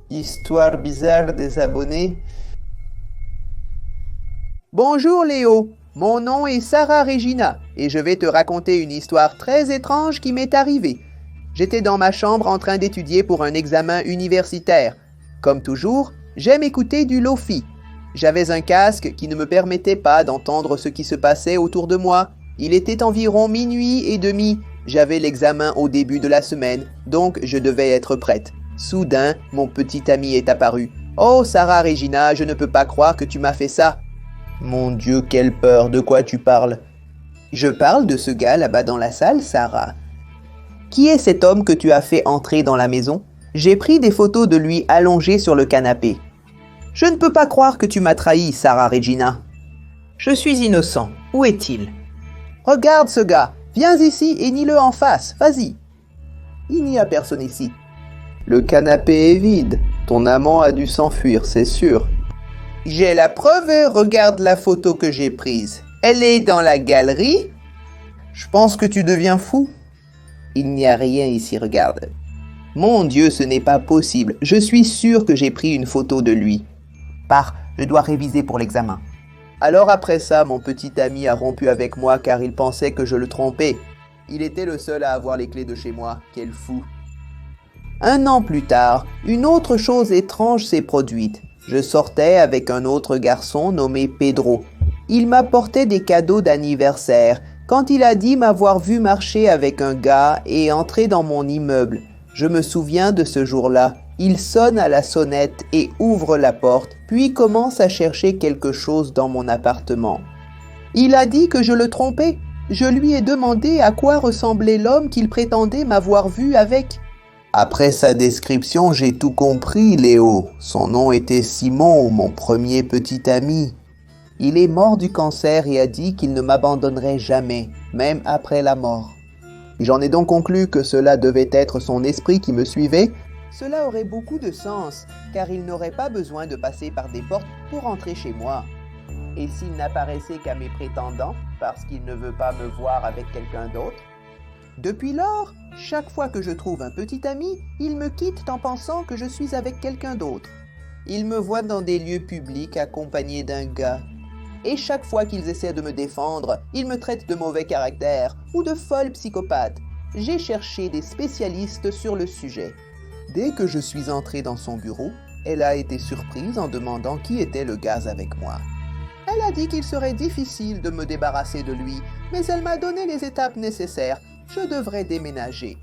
Histoire bizarre des abonnés. Bonjour Léo, mon nom est Sarah Regina et je vais te raconter une histoire très étrange qui m'est arrivée. J'étais dans ma chambre en train d'étudier pour un examen universitaire. Comme toujours, j'aime écouter du lofi. J'avais un casque qui ne me permettait pas d'entendre ce qui se passait autour de moi. Il était environ minuit et demi. J'avais l'examen au début de la semaine, donc je devais être prête. Soudain, mon petit ami est apparu. « Oh, Sarah Regina, je ne peux pas croire que tu m'as fait ça. » Mon Dieu, quelle peur, de quoi tu parles? Je parle de ce gars là-bas dans la salle, Sarah. Qui est cet homme que tu as fait entrer dans la maison? J'ai pris des photos de lui allongé sur le canapé. Je ne peux pas croire que tu m'as trahi, Sarah Regina. Je suis innocent. Où est-il? Regarde ce gars. Viens ici et nie-le en face. Vas-y. Il n'y a personne ici. Le canapé est vide. Ton amant a dû s'enfuir, c'est sûr. J'ai la preuve, regarde la photo que j'ai prise. Elle est dans la galerie. Je pense que tu deviens fou. Il n'y a rien ici, regarde. Mon Dieu, ce n'est pas possible. Je suis sûr que j'ai pris une photo de lui. Pars, je dois réviser pour l'examen. Alors après ça, mon petit ami a rompu avec moi car il pensait que je le trompais. Il était le seul à avoir les clés de chez moi. Quel fou. 1 an plus tard, une autre chose étrange s'est produite. Je sortais avec un autre garçon nommé Pedro. Il m'apportait des cadeaux d'anniversaire quand il a dit m'avoir vu marcher avec un gars et entrer dans mon immeuble. Je me souviens de ce jour-là. Il sonne à la sonnette et ouvre la porte, puis commence à chercher quelque chose dans mon appartement. Il a dit que je le trompais. Je lui ai demandé à quoi ressemblait l'homme qu'il prétendait m'avoir vu avec. Après sa description, j'ai tout compris, Léo. Son nom était Simon, mon premier petit ami. Il est mort du cancer et a dit qu'il ne m'abandonnerait jamais, même après la mort. J'en ai donc conclu que cela devait être son esprit qui me suivait. Cela aurait beaucoup de sens, car il n'aurait pas besoin de passer par des portes pour entrer chez moi. Et s'il n'apparaissait qu'à mes prétendants, parce qu'il ne veut pas me voir avec quelqu'un d'autre? Depuis lors, chaque fois que je trouve un petit ami, il me quitte en pensant que je suis avec quelqu'un d'autre. Il me voit dans des lieux publics accompagné d'un gars. Et chaque fois qu'ils essaient de me défendre, ils me traitent de mauvais caractère ou de folle psychopathe. J'ai cherché des spécialistes sur le sujet. Dès que je suis entré dans son bureau, elle a été surprise en demandant qui était le gars avec moi. Elle a dit qu'il serait difficile de me débarrasser de lui, mais elle m'a donné les étapes nécessaires. Je devrais déménager.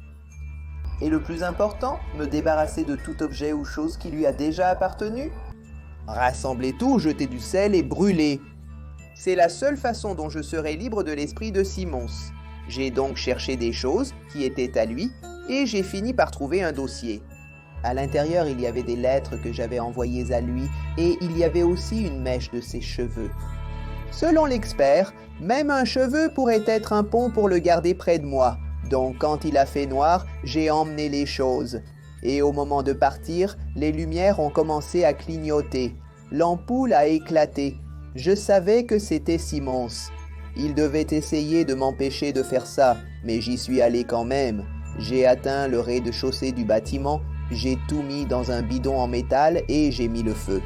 Et le plus important, me débarrasser de tout objet ou chose qui lui a déjà appartenu? Rassembler tout, jeter du sel et brûler. C'est la seule façon dont je serai libre de l'esprit de Simons. J'ai donc cherché des choses qui étaient à lui et j'ai fini par trouver un dossier. À l'intérieur, il y avait des lettres que j'avais envoyées à lui et il y avait aussi une mèche de ses cheveux. Selon l'expert, même un cheveu pourrait être un pont pour le garder près de moi. Donc quand il a fait noir, j'ai emmené les choses. Et au moment de partir, les lumières ont commencé à clignoter. L'ampoule a éclaté. Je savais que c'était Simons. Il devait essayer de m'empêcher de faire ça, mais j'y suis allé quand même. J'ai atteint le rez-de-chaussée du bâtiment, j'ai tout mis dans un bidon en métal et j'ai mis le feu.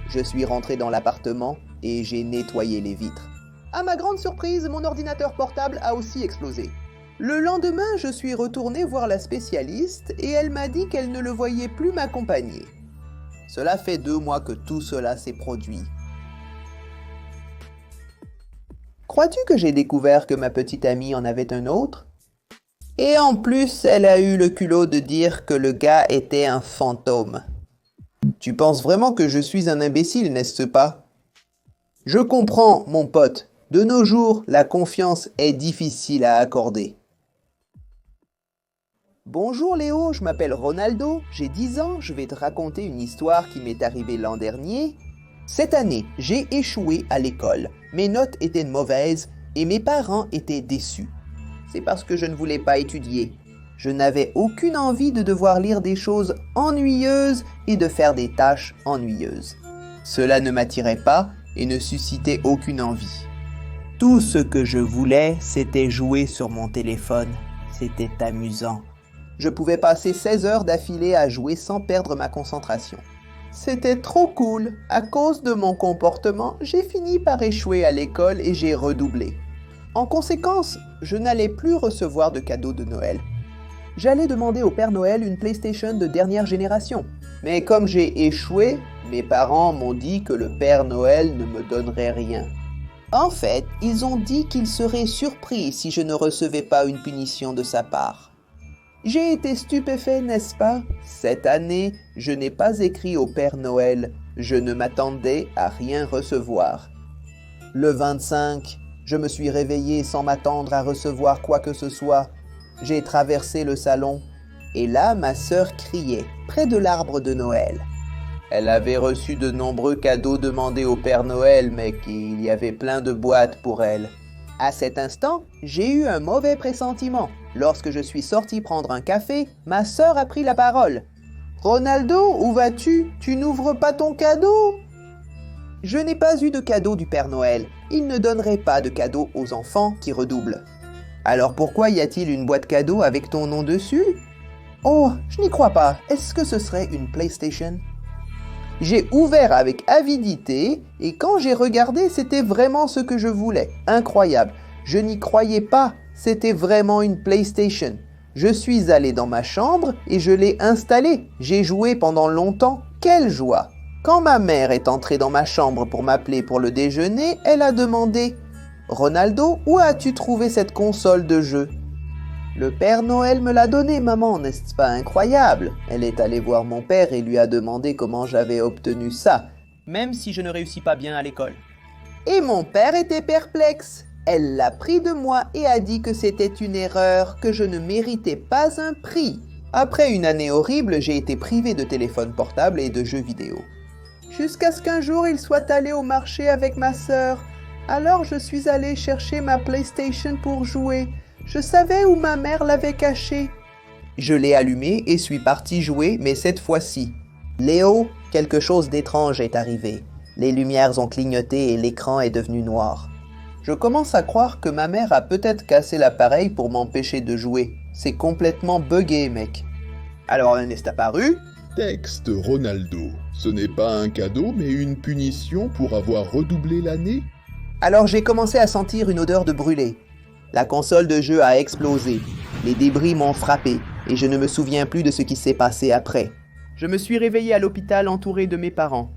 Je suis rentré dans l'appartement et j'ai nettoyé les vitres. À ma grande surprise, mon ordinateur portable a aussi explosé. Le lendemain, je suis retourné voir la spécialiste et elle m'a dit qu'elle ne le voyait plus m'accompagner. Cela fait 2 mois que tout cela s'est produit. Crois-tu que j'ai découvert que ma petite amie en avait un autre? Et en plus, elle a eu le culot de dire que le gars était un fantôme. Tu penses vraiment que je suis un imbécile, n'est-ce pas? Je comprends, mon pote. De nos jours, la confiance est difficile à accorder. Bonjour Léo, je m'appelle Ronaldo, j'ai 10 ans, je vais te raconter une histoire qui m'est arrivée l'an dernier. Cette année, j'ai échoué à l'école. Mes notes étaient mauvaises et mes parents étaient déçus. C'est parce que je ne voulais pas étudier. Je n'avais aucune envie de devoir lire des choses ennuyeuses et de faire des tâches ennuyeuses. Cela ne m'attirait pas et ne suscitait aucune envie. Tout ce que je voulais, c'était jouer sur mon téléphone. C'était amusant. Je pouvais passer 16 heures d'affilée à jouer sans perdre ma concentration. C'était trop cool. À cause de mon comportement, j'ai fini par échouer à l'école et j'ai redoublé. En conséquence, je n'allais plus recevoir de cadeaux de Noël. J'allais demander au Père Noël une PlayStation de dernière génération. Mais comme j'ai échoué, mes parents m'ont dit que le Père Noël ne me donnerait rien. En fait, ils ont dit qu'ils seraient surpris si je ne recevais pas une punition de sa part. J'ai été stupéfait, n'est-ce pas? Cette année, je n'ai pas écrit au Père Noël. Je ne m'attendais à rien recevoir. Le 25, je me suis réveillé sans m'attendre à recevoir quoi que ce soit. J'ai traversé le salon et là, ma sœur criait, près de l'arbre de Noël. Elle avait reçu de nombreux cadeaux demandés au Père Noël, mais qu'il y avait plein de boîtes pour elle. À cet instant, j'ai eu un mauvais pressentiment. Lorsque je suis sorti prendre un café, ma sœur a pris la parole. « Ronaldo, où vas-tu? Tu n'ouvres pas ton cadeau ?» Je n'ai pas eu de cadeau du Père Noël. Il ne donnerait pas de cadeau aux enfants qui redoublent. Alors pourquoi y a-t-il une boîte cadeau avec ton nom dessus? Oh, je n'y crois pas. Est-ce que ce serait une PlayStation? J'ai ouvert avec avidité et quand j'ai regardé, c'était vraiment ce que je voulais. Incroyable. Je n'y croyais pas. C'était vraiment une PlayStation. Je suis allé dans ma chambre et je l'ai installée. J'ai joué pendant longtemps. Quelle joie! Quand ma mère est entrée dans ma chambre pour m'appeler pour le déjeuner, elle a demandé « Ronaldo, où as-tu trouvé cette console de jeu ?» Le Père Noël me l'a donnée, maman, n'est-ce pas incroyable? Elle est allée voir mon père et lui a demandé comment j'avais obtenu ça, même si je ne réussis pas bien à l'école. Et mon père était perplexe. Elle l'a pris de moi et a dit que c'était une erreur, que je ne méritais pas un prix. Après une année horrible, j'ai été privé de téléphone portable et de jeux vidéo. Jusqu'à ce qu'un jour il soit allé au marché avec ma sœur. Alors je suis allé chercher ma PlayStation pour jouer. Je savais où ma mère l'avait cachée. Je l'ai allumée et suis parti jouer, mais cette fois-ci. Léo, quelque chose d'étrange est arrivé. Les lumières ont clignoté et l'écran est devenu noir. Je commence à croire que ma mère a peut-être cassé l'appareil pour m'empêcher de jouer. C'est complètement buggé, mec. Alors, n'est-ce apparu? Texte Ronaldo. Ce n'est pas un cadeau, mais une punition pour avoir redoublé l'année? Alors j'ai commencé à sentir une odeur de brûlé. La console de jeu a explosé. Les débris m'ont frappé et je ne me souviens plus de ce qui s'est passé après. Je me suis réveillé à l'hôpital entouré de mes parents.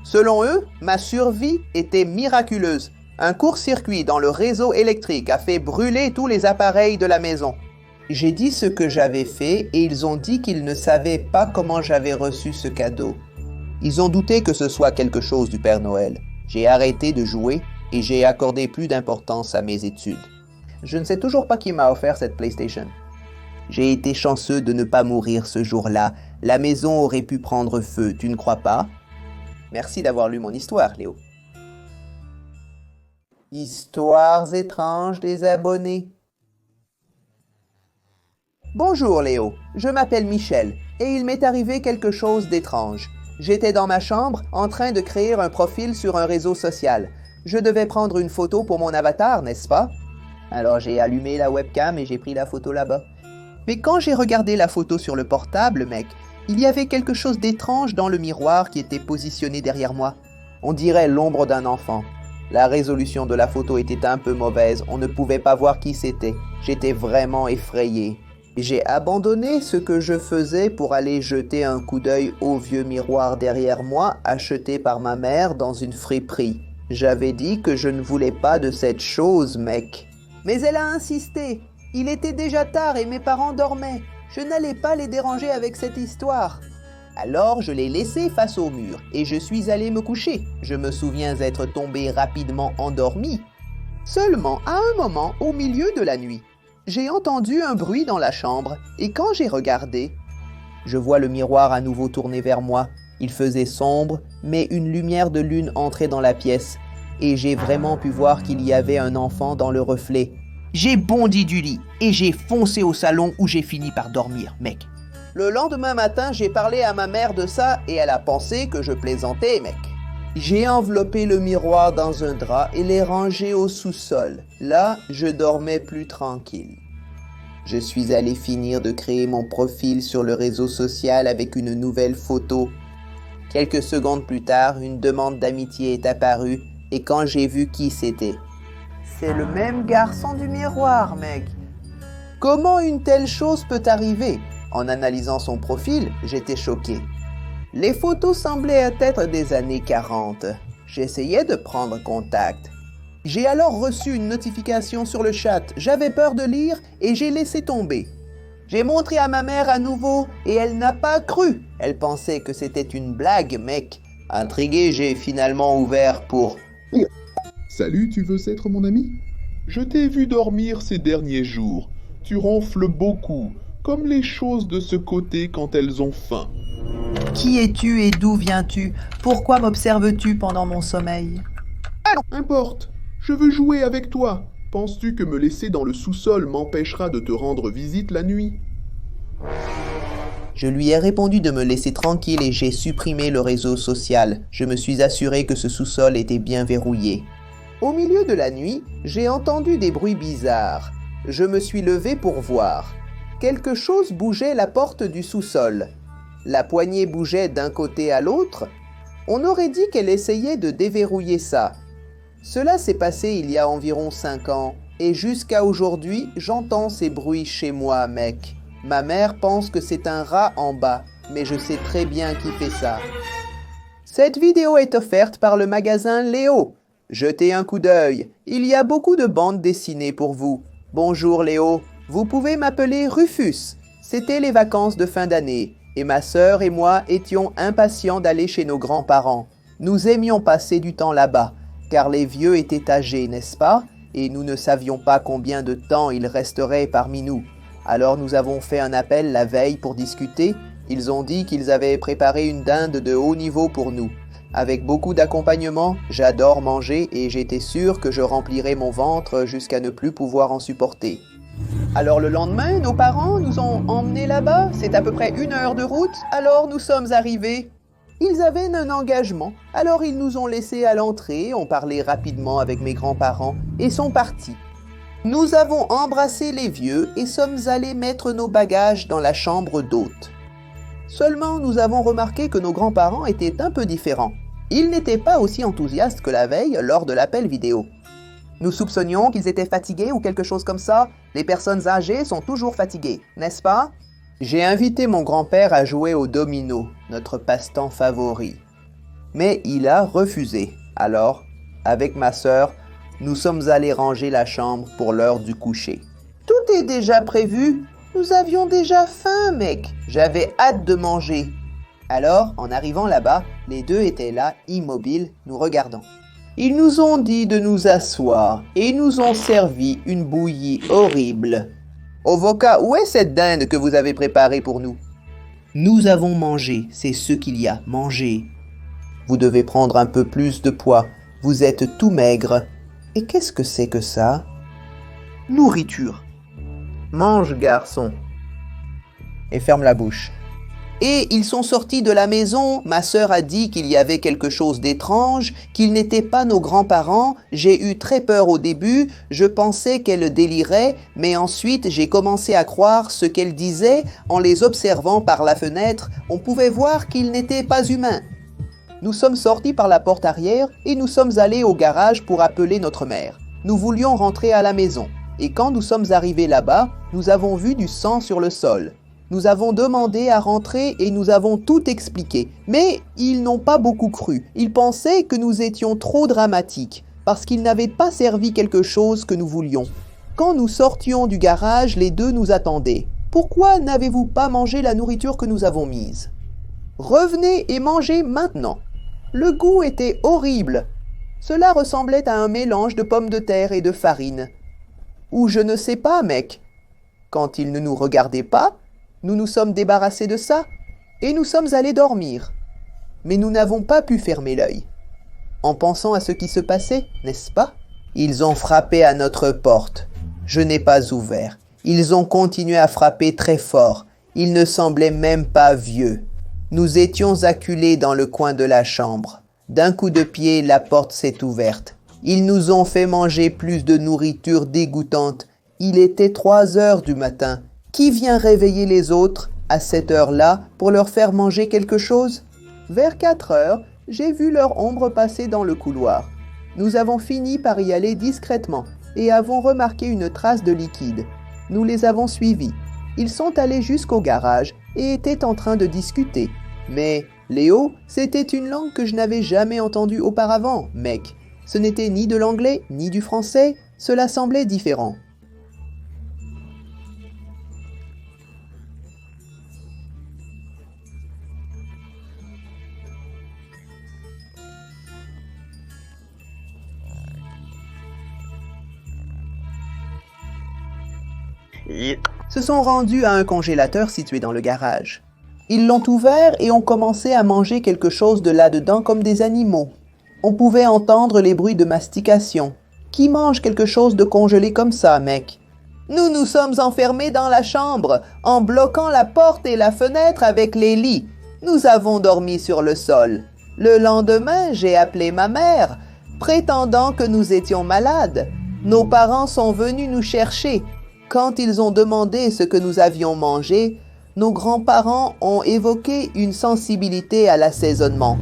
Selon eux, ma survie était miraculeuse. Un court-circuit dans le réseau électrique a fait brûler tous les appareils de la maison. J'ai dit ce que j'avais fait et ils ont dit qu'ils ne savaient pas comment j'avais reçu ce cadeau. Ils ont douté que ce soit quelque chose du Père Noël. J'ai arrêté de jouer et j'ai accordé plus d'importance à mes études. Je ne sais toujours pas qui m'a offert cette PlayStation. J'ai été chanceux de ne pas mourir ce jour-là. La maison aurait pu prendre feu, tu ne crois pas? Merci d'avoir lu mon histoire, Léo. Histoires étranges des abonnés. Bonjour Léo, je m'appelle Michel et il m'est arrivé quelque chose d'étrange. J'étais dans ma chambre en train de créer un profil sur un réseau social. Je devais prendre une photo pour mon avatar, n'est-ce pas? Alors j'ai allumé la webcam et j'ai pris la photo là-bas. Mais quand j'ai regardé la photo sur le portable, mec, il y avait quelque chose d'étrange dans le miroir qui était positionné derrière moi. On dirait l'ombre d'un enfant. La résolution de la photo était un peu mauvaise, on ne pouvait pas voir qui c'était. J'étais vraiment effrayé. J'ai abandonné ce que je faisais pour aller jeter un coup d'œil au vieux miroir derrière moi, acheté par ma mère dans une friperie. J'avais dit que je ne voulais pas de cette chose, mec. Mais elle a insisté. Il était déjà tard et mes parents dormaient. Je n'allais pas les déranger avec cette histoire. Alors je l'ai laissé face au mur et je suis allé me coucher. Je me souviens être tombé rapidement endormi. Seulement à un moment au milieu de la nuit, j'ai entendu un bruit dans la chambre et quand j'ai regardé, je vois le miroir à nouveau tourné vers moi. Il faisait sombre, mais une lumière de lune entrait dans la pièce et j'ai vraiment pu voir qu'il y avait un enfant dans le reflet. J'ai bondi du lit et j'ai foncé au salon où j'ai fini par dormir, mec. Le lendemain matin, j'ai parlé à ma mère de ça et elle a pensé que je plaisantais, mec. J'ai enveloppé le miroir dans un drap et l'ai rangé au sous-sol. Là, je dormais plus tranquille. Je suis allé finir de créer mon profil sur le réseau social avec une nouvelle photo. Quelques secondes plus tard, une demande d'amitié est apparue et quand j'ai vu qui c'était. C'est le même garçon du miroir, mec. Comment une telle chose peut arriver? En analysant son profil, j'étais choqué. Les photos semblaient être des années 40. J'essayais de prendre contact. J'ai alors reçu une notification sur le chat. J'avais peur de lire et j'ai laissé tomber. J'ai montré à ma mère à nouveau et elle n'a pas cru. Elle pensait que c'était une blague, mec. Intrigué, j'ai finalement ouvert pour... Salut, tu veux être mon ami? Je t'ai vu dormir ces derniers jours. Tu ronfles beaucoup, comme les choses de ce côté quand elles ont faim. Qui es-tu et d'où viens-tu? Pourquoi m'observes-tu pendant mon sommeil? Importe, je veux jouer avec toi. Penses-tu que me laisser dans le sous-sol m'empêchera de te rendre visite la nuit? Je lui ai répondu de me laisser tranquille et j'ai supprimé le réseau social. Je me suis assuré que ce sous-sol était bien verrouillé. Au milieu de la nuit, j'ai entendu des bruits bizarres. Je me suis levé pour voir. Quelque chose bougeait la porte du sous-sol. La poignée bougeait d'un côté à l'autre. On aurait dit qu'elle essayait de déverrouiller ça. Cela s'est passé il y a environ 5 ans, et jusqu'à aujourd'hui, j'entends ces bruits chez moi, mec. Ma mère pense que c'est un rat en bas, mais je sais très bien qui fait ça. Cette vidéo est offerte par le magasin Léo. Jetez un coup d'œil, il y a beaucoup de bandes dessinées pour vous. Bonjour Léo, vous pouvez m'appeler Rufus. C'était les vacances de fin d'année, et ma sœur et moi étions impatients d'aller chez nos grands-parents. Nous aimions passer du temps là-bas, car les vieux étaient âgés, n'est-ce pas? Et nous ne savions pas combien de temps ils resteraient parmi nous. Alors nous avons fait un appel la veille pour discuter. Ils ont dit qu'ils avaient préparé une dinde de haut niveau pour nous. Avec beaucoup d'accompagnement, j'adore manger et j'étais sûr que je remplirais mon ventre jusqu'à ne plus pouvoir en supporter. Alors le lendemain, nos parents nous ont emmenés là-bas. C'est à peu près 1 heure de route, alors nous sommes arrivés. Ils avaient un engagement, alors ils nous ont laissés à l'entrée, ont parlé rapidement avec mes grands-parents et sont partis. Nous avons embrassé les vieux et sommes allés mettre nos bagages dans la chambre d'hôte. Seulement, nous avons remarqué que nos grands-parents étaient un peu différents. Ils n'étaient pas aussi enthousiastes que la veille lors de l'appel vidéo. Nous soupçonnions qu'ils étaient fatigués ou quelque chose comme ça. Les personnes âgées sont toujours fatiguées, n'est-ce pas? J'ai invité mon grand-père à jouer au domino, notre passe-temps favori. Mais il a refusé. Alors, avec ma sœur, nous sommes allés ranger la chambre pour l'heure du coucher. Tout est déjà prévu. Nous avions déjà faim, mec. J'avais hâte de manger. Alors, en arrivant là-bas, les deux étaient là, immobiles, nous regardant. Ils nous ont dit de nous asseoir et ils nous ont servi une bouillie horrible. Ovoka, où est cette dinde que vous avez préparée pour nous? Nous avons mangé, c'est ce qu'il y a, manger. Vous devez prendre un peu plus de poids, vous êtes tout maigre. Et qu'est-ce que c'est que ça? Nourriture. Mange, garçon. Et ferme la bouche. Et ils sont sortis de la maison, ma sœur a dit qu'il y avait quelque chose d'étrange, qu'ils n'étaient pas nos grands-parents, j'ai eu très peur au début, je pensais qu'elle délirait, mais ensuite j'ai commencé à croire ce qu'elle disait, en les observant par la fenêtre, on pouvait voir qu'ils n'étaient pas humains. Nous sommes sortis par la porte arrière et nous sommes allés au garage pour appeler notre mère. Nous voulions rentrer à la maison, et quand nous sommes arrivés là-bas, nous avons vu du sang sur le sol. Nous avons demandé à rentrer et nous avons tout expliqué. Mais ils n'ont pas beaucoup cru. Ils pensaient que nous étions trop dramatiques, parce qu'ils n'avaient pas servi quelque chose que nous voulions. Quand nous sortions du garage, les deux nous attendaient. Pourquoi n'avez-vous pas mangé la nourriture que nous avons mise? Revenez et mangez maintenant. Le goût était horrible. Cela ressemblait à un mélange de pommes de terre et de farine. Ou je ne sais pas, mec. Quand ils ne nous regardaient pas, nous nous sommes débarrassés de ça et nous sommes allés dormir. Mais nous n'avons pas pu fermer l'œil. En pensant à ce qui se passait, n'est-ce pas? Ils ont frappé à notre porte. Je n'ai pas ouvert. Ils ont continué à frapper très fort. Ils ne semblaient même pas vieux. Nous étions acculés dans le coin de la chambre. D'un coup de pied, la porte s'est ouverte. Ils nous ont fait manger plus de nourriture dégoûtante Il était 3 heures du matin. Qui vient réveiller les autres à cette heure-là pour leur faire manger quelque chose? Vers 4 heures, j'ai vu leur ombre passer dans le couloir. Nous avons fini par y aller discrètement et avons remarqué une trace de liquide. Nous les avons suivis. Ils sont allés jusqu'au garage et étaient en train de discuter. Mais, Léo, c'était une langue que je n'avais jamais entendue auparavant, mec. Ce n'était ni de l'anglais, ni du français, cela semblait différent. Se sont rendus à un congélateur situé dans le garage. Ils l'ont ouvert et ont commencé à manger quelque chose de là-dedans comme des animaux. On pouvait entendre les bruits de mastication. Qui mange quelque chose de congelé comme ça, mec? Nous nous sommes enfermés dans la chambre, en bloquant la porte et la fenêtre avec les lits. Nous avons dormi sur le sol. Le lendemain, j'ai appelé ma mère, prétendant que nous étions malades. Nos parents sont venus nous chercher. Quand ils ont demandé ce que nous avions mangé, nos grands-parents ont évoqué une sensibilité à l'assaisonnement.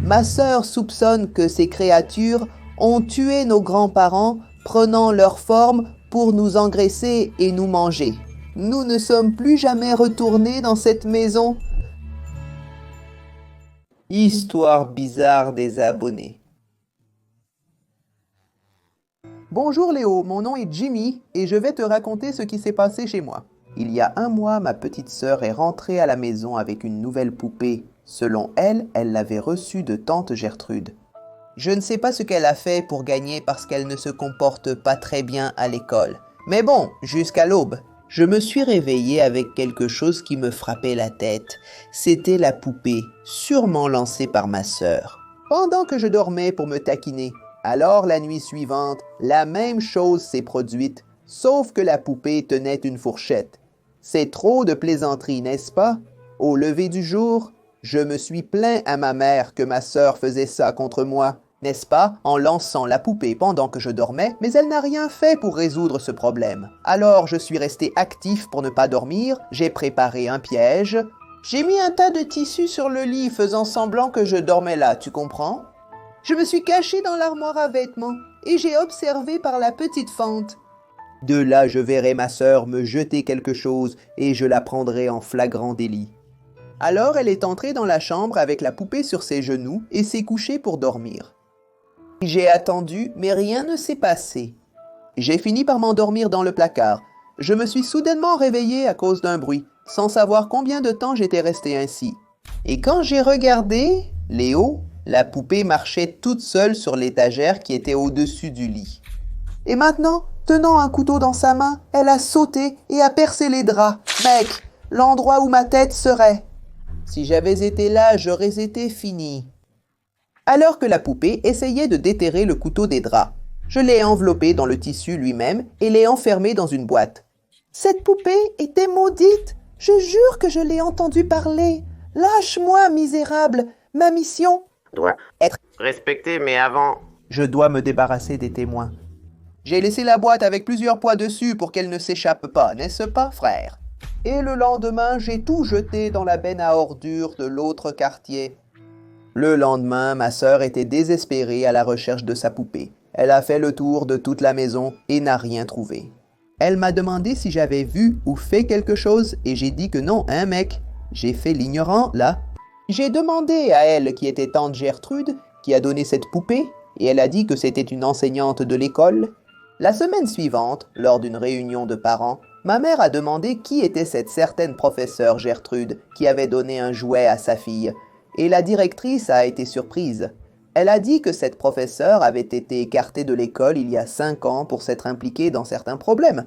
Ma sœur soupçonne que ces créatures ont tué nos grands-parents, prenant leur forme pour nous engraisser et nous manger. Nous ne sommes plus jamais retournés dans cette maison. Histoire bizarre des abonnés. Bonjour Léo, mon nom est Jimmy et je vais te raconter ce qui s'est passé chez moi. Il y a 1 mois, ma petite sœur est rentrée à la maison avec une nouvelle poupée. Selon elle, elle l'avait reçue de tante Gertrude. Je ne sais pas ce qu'elle a fait pour gagner parce qu'elle ne se comporte pas très bien à l'école. Mais bon, jusqu'à l'aube. Je me suis réveillé avec quelque chose qui me frappait la tête. C'était la poupée, sûrement lancée par ma sœur. Pendant que je dormais pour me taquiner. Alors la nuit suivante, la même chose s'est produite, sauf que la poupée tenait une fourchette. C'est trop de plaisanterie, n'est-ce pas? Au lever du jour, je me suis plaint à ma mère que ma sœur faisait ça contre moi, n'est-ce pas, en lançant la poupée pendant que je dormais, mais elle n'a rien fait pour résoudre ce problème. Alors je suis resté actif pour ne pas dormir, j'ai préparé un piège. J'ai mis un tas de tissus sur le lit faisant semblant que je dormais là, tu comprends? Je me suis caché dans l'armoire à vêtements et j'ai observé par la petite fente. De là, je verrai ma sœur me jeter quelque chose et je la prendrai en flagrant délit. Alors, elle est entrée dans la chambre avec la poupée sur ses genoux et s'est couchée pour dormir. J'ai attendu, mais rien ne s'est passé. J'ai fini par m'endormir dans le placard. Je me suis soudainement réveillé à cause d'un bruit, sans savoir combien de temps j'étais resté ainsi. Et quand j'ai regardé, Léo, la poupée marchait toute seule sur l'étagère qui était au-dessus du lit. Et maintenant, tenant un couteau dans sa main, elle a sauté et a percé les draps. Mec, l'endroit où ma tête serait. Si j'avais été là, j'aurais été fini. Alors que la poupée essayait de déterrer le couteau des draps, je l'ai enveloppé dans le tissu lui-même et l'ai enfermé dans une boîte. Cette poupée était maudite. Je jure que je l'ai entendu parler. Lâche-moi, misérable. Ma mission doit être respecté, mais avant... Je dois me débarrasser des témoins. J'ai laissé la boîte avec plusieurs poids dessus pour qu'elle ne s'échappe pas, n'est-ce pas, frère? Et le lendemain, j'ai tout jeté dans la benne à ordures de l'autre quartier. Le lendemain, ma sœur était désespérée à la recherche de sa poupée. Elle a fait le tour de toute la maison et n'a rien trouvé. Elle m'a demandé si j'avais vu ou fait quelque chose et j'ai dit que non, hein, mec? J'ai fait l'ignorant, là. J'ai demandé à elle qui était tante Gertrude, qui a donné cette poupée, et elle a dit que c'était une enseignante de l'école. La semaine suivante, lors d'une réunion de parents, ma mère a demandé qui était cette certaine professeure Gertrude qui avait donné un jouet à sa fille, et la directrice a été surprise. Elle a dit que cette professeure avait été écartée de l'école il y a 5 ans pour s'être impliquée dans certains problèmes,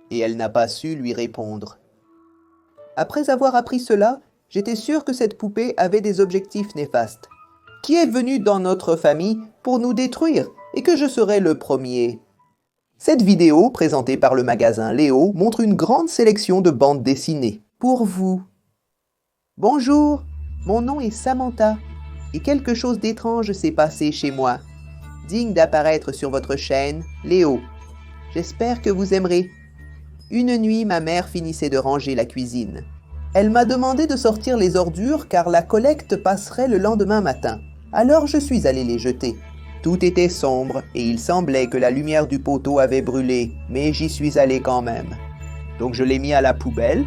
et elle n'a pas su lui répondre. Après avoir appris cela, j'étais sûr que cette poupée avait des objectifs néfastes, qui est venu dans notre famille pour nous détruire et que je serais le premier. Cette vidéo, présentée par le magasin Léo, montre une grande sélection de bandes dessinées. Pour vous. Bonjour, mon nom est Samantha et quelque chose d'étrange s'est passé chez moi. Digne d'apparaître sur votre chaîne, Léo. J'espère que vous aimerez. Une nuit, ma mère finissait de ranger la cuisine. Elle m'a demandé de sortir les ordures car la collecte passerait le lendemain matin. Alors je suis allé les jeter. Tout était sombre et il semblait que la lumière du poteau avait brûlé, mais j'y suis allé quand même. Donc je l'ai mis à la poubelle.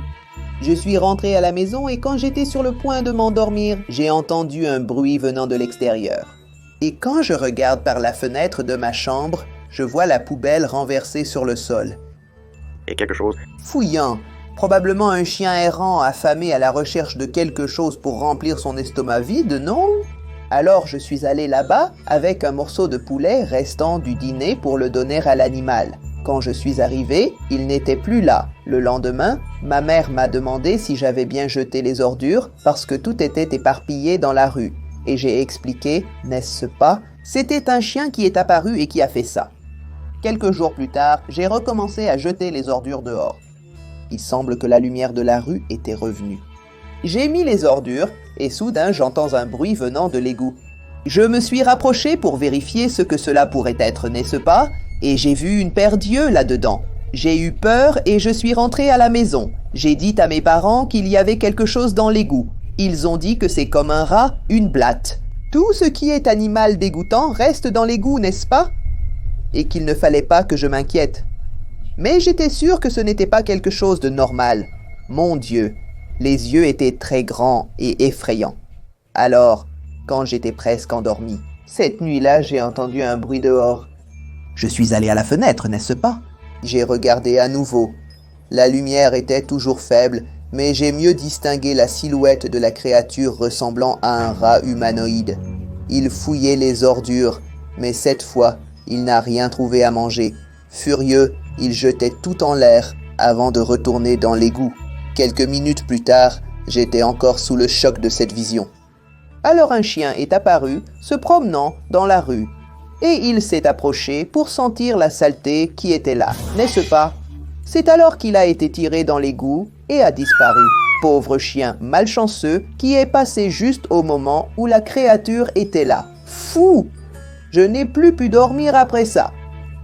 Je suis rentré à la maison et quand j'étais sur le point de m'endormir, j'ai entendu un bruit venant de l'extérieur. Et quand je regarde par la fenêtre de ma chambre, je vois la poubelle renversée sur le sol. Et quelque chose. Fouillant, probablement un chien errant affamé à la recherche de quelque chose pour remplir son estomac vide, non? Alors je suis allé là-bas avec un morceau de poulet restant du dîner pour le donner à l'animal. Quand je suis arrivé, il n'était plus là. Le lendemain, ma mère m'a demandé si j'avais bien jeté les ordures parce que tout était éparpillé dans la rue. Et j'ai expliqué, n'est-ce pas, c'était un chien qui est apparu et qui a fait ça. Quelques jours plus tard, j'ai recommencé à jeter les ordures dehors. Il semble que la lumière de la rue était revenue. J'ai mis les ordures et soudain j'entends un bruit venant de l'égout. Je me suis rapproché pour vérifier ce que cela pourrait être, n'est-ce pas? Et j'ai vu une paire d'yeux là-dedans. J'ai eu peur et je suis rentré à la maison. J'ai dit à mes parents qu'il y avait quelque chose dans l'égout. Ils ont dit que c'est comme un rat, une blatte. Tout ce qui est animal dégoûtant reste dans l'égout, n'est-ce pas? Et qu'il ne fallait pas que je m'inquiète. Mais j'étais sûr que ce n'était pas quelque chose de normal. Mon Dieu, les yeux étaient très grands et effrayants. Alors, quand j'étais presque endormi, cette nuit-là, j'ai entendu un bruit dehors. Je suis allé à la fenêtre, n'est-ce pas? J'ai regardé à nouveau. La lumière était toujours faible, mais j'ai mieux distingué la silhouette de la créature ressemblant à un rat humanoïde. Il fouillait les ordures, mais cette fois, il n'a rien trouvé à manger. Furieux, il jetait tout en l'air avant de retourner dans l'égout. Quelques minutes plus tard, j'étais encore sous le choc de cette vision. Alors un chien est apparu, se promenant dans la rue. Et il s'est approché pour sentir la saleté qui était là, n'est-ce pas? C'est alors qu'il a été tiré dans l'égout et a disparu. Pauvre chien malchanceux qui est passé juste au moment où la créature était là. Fou! Je n'ai plus pu dormir après ça.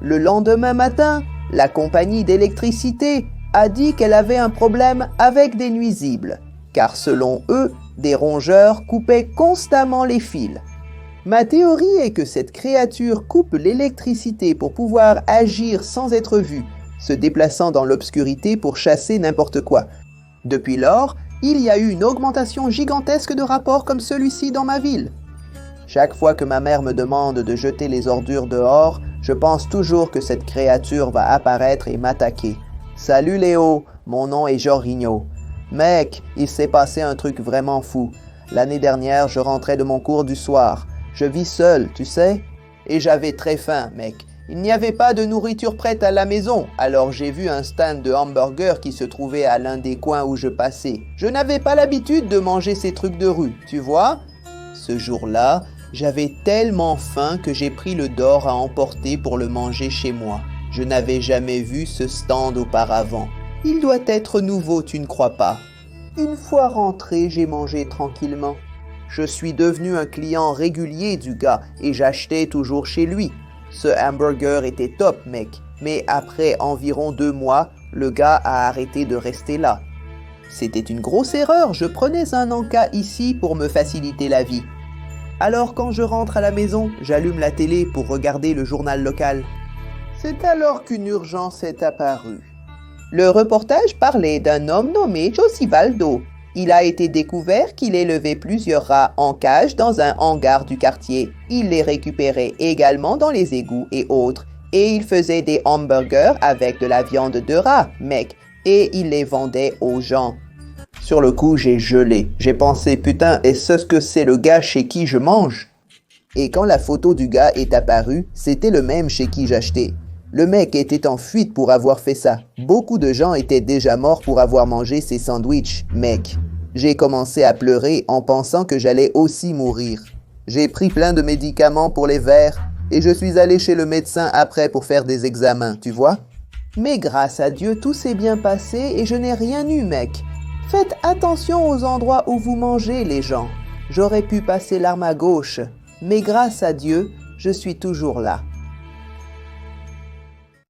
Le lendemain matin, la compagnie d'électricité a dit qu'elle avait un problème avec des nuisibles, car selon eux, des rongeurs coupaient constamment les fils. Ma théorie est que cette créature coupe l'électricité pour pouvoir agir sans être vue, se déplaçant dans l'obscurité pour chasser n'importe quoi. Depuis lors, il y a eu une augmentation gigantesque de rapports comme celui-ci dans ma ville. Chaque fois que ma mère me demande de jeter les ordures dehors, je pense toujours que cette créature va apparaître et m'attaquer. Salut Léo, mon nom est Jorginho. Mec, il s'est passé un truc vraiment fou. L'année dernière, je rentrais de mon cours du soir. Je vis seul, tu sais? Et j'avais très faim, mec. Il n'y avait pas de nourriture prête à la maison, alors j'ai vu un stand de hamburgers qui se trouvait à l'un des coins où je passais. Je n'avais pas l'habitude de manger ces trucs de rue, tu vois? Ce jour-là, j'avais tellement faim que j'ai pris le dor à emporter pour le manger chez moi. Je n'avais jamais vu ce stand auparavant. Il doit être nouveau, tu ne crois pas? Une fois rentré, j'ai mangé tranquillement. Je suis devenu un client régulier du gars et j'achetais toujours chez lui. Ce hamburger était top, mec. Mais après environ 2 mois, le gars a arrêté de rester là. C'était une grosse erreur, je prenais un encas ici pour me faciliter la vie. Alors quand je rentre à la maison, j'allume la télé pour regarder le journal local. C'est alors qu'une urgence est apparue. Le reportage parlait d'un homme nommé Josivaldo. Il a été découvert qu'il élevait plusieurs rats en cage dans un hangar du quartier. Il les récupérait également dans les égouts et autres. Et il faisait des hamburgers avec de la viande de rat, mec. Et il les vendait aux gens. Sur le coup, j'ai gelé. J'ai pensé, putain, est-ce que c'est le gars chez qui je mange? Et quand la photo du gars est apparue, c'était le même chez qui j'achetais. Le mec était en fuite pour avoir fait ça. Beaucoup de gens étaient déjà morts pour avoir mangé ces sandwichs, mec. J'ai commencé à pleurer en pensant que j'allais aussi mourir. J'ai pris plein de médicaments pour les vers et je suis allé chez le médecin après pour faire des examens, tu vois? Mais grâce à Dieu, tout s'est bien passé et je n'ai rien eu, mec. Faites attention aux endroits où vous mangez, les gens. J'aurais pu passer l'arme à gauche, mais grâce à Dieu, je suis toujours là.